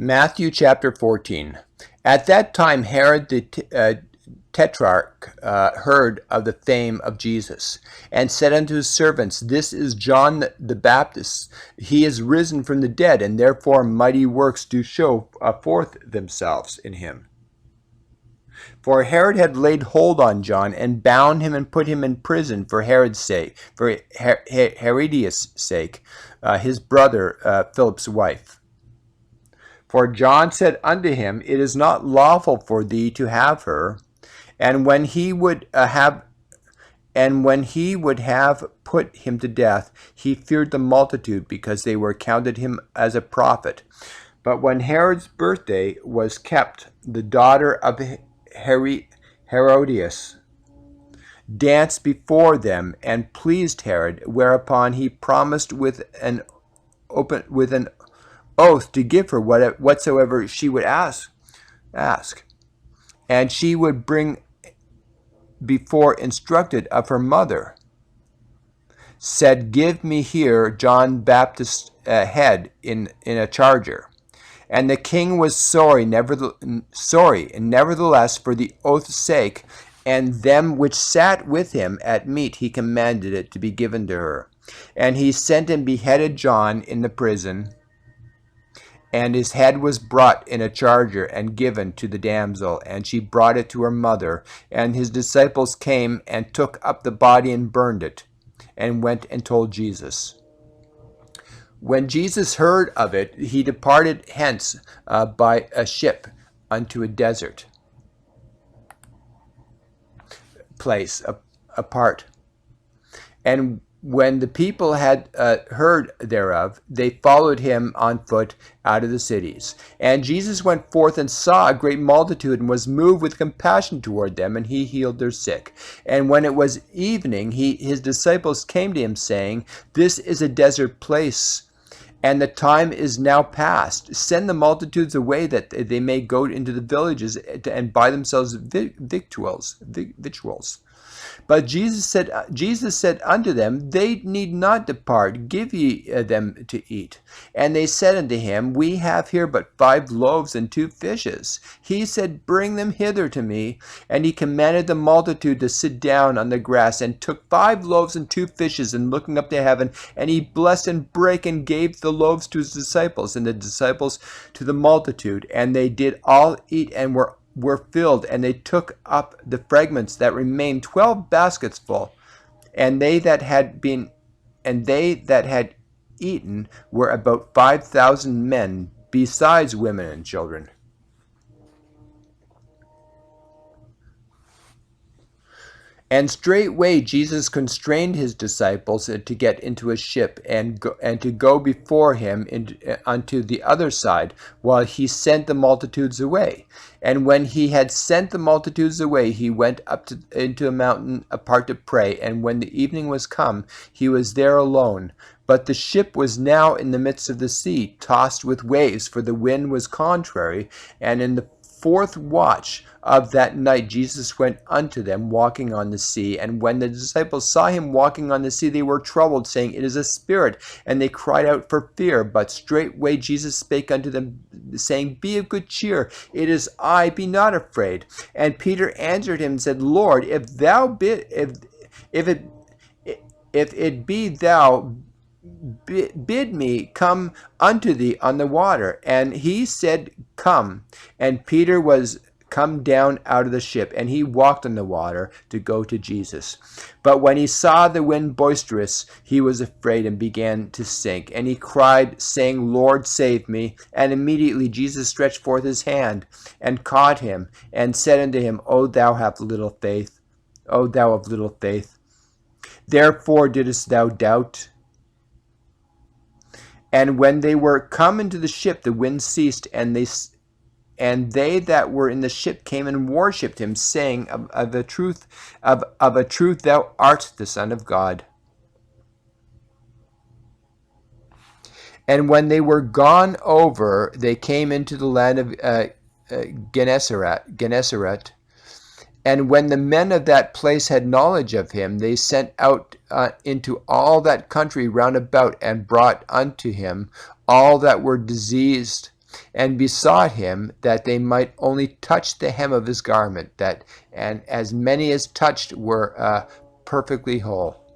Matthew chapter 14. At that time, Herod the Tetrarch heard of the fame of Jesus, and said unto his servants, This is John the Baptist. He is risen from the dead, and therefore mighty works do show forth themselves in him. For Herod had laid hold on John, and bound him, and put him in prison for Herod's sake, for Herodias' sake, his brother Philip's wife. For John said unto him, It is not lawful for thee to have her. And when he would have put him to death, he feared the multitude, because they were counted him as a prophet. But when Herod's birthday was kept, the daughter of Herodias danced before them, and pleased Herod, whereupon he promised with an oath to give her whatsoever she would ask. And she would bring before instructed of her mother, said, Give me here John Baptist's head in a charger. And the king was sorry, nevertheless, for the oath's sake, and them which sat with him at meat, he commanded it to be given to her. And he sent and beheaded John in the prison. And his head was brought in a charger and given to the damsel, and she brought it to her mother. And his disciples came and took up the body and burned it, and went and told Jesus. When Jesus heard of it, he departed hence by a ship unto a desert place apart. And when the people had heard thereof, they followed him on foot out of the cities. And Jesus went forth and saw a great multitude, and was moved with compassion toward them, and he healed their sick. And when it was evening, his disciples came to him, saying, This is a desert place, and the time is now past. Send the multitudes away, that they may go into the villages and buy themselves victuals. But Jesus said unto them, They need not depart, give ye them to eat. And they said unto him, We have here but 5 loaves and 2 fishes. He said, Bring them hither to me. And he commanded the multitude to sit down on the grass, and took 5 loaves and 2 fishes, and looking up to heaven, and he blessed and brake, and gave the loaves to his disciples, and the disciples to the multitude. And they did all eat, and were filled, and they took up the fragments that remained, 12 baskets full. And they that had eaten were about 5,000 men, besides women and children. And straightway Jesus constrained his disciples to get into a ship, and to go before him unto the other side, while he sent the multitudes away. And when he had sent the multitudes away, he went up into a mountain apart to pray. And when the evening was come, he was there alone. But the ship was now in the midst of the sea, tossed with waves, for the wind was contrary. And in the 4th watch of that night Jesus went unto them, walking on the sea. And when the disciples saw him walking on the sea, they were troubled, saying, It is a spirit. And they cried out for fear. But straightway Jesus spake unto them, saying, Be of good cheer, it is I, be not afraid. And Peter answered him and said, Lord, if it be thou, bid me come unto thee on the water. And he said, Come. And Peter was come down out of the ship, and he walked on the water to go to Jesus. But when he saw the wind boisterous, he was afraid, and began to sink. And he cried, saying, Lord, save me. And immediately Jesus stretched forth his hand, and caught him, and said unto him, O thou of little faith, therefore didst thou doubt? And when they were come into the ship, the wind ceased, and they that were in the ship came and worshipped him, saying, Of a truth, thou art the Son of God. And when they were gone over, they came into the land of Gennesaret. And when the men of that place had knowledge of him, they sent out into all that country round about, and brought unto him all that were diseased and besought him that they might only touch the hem of his garment, and as many as touched were perfectly whole.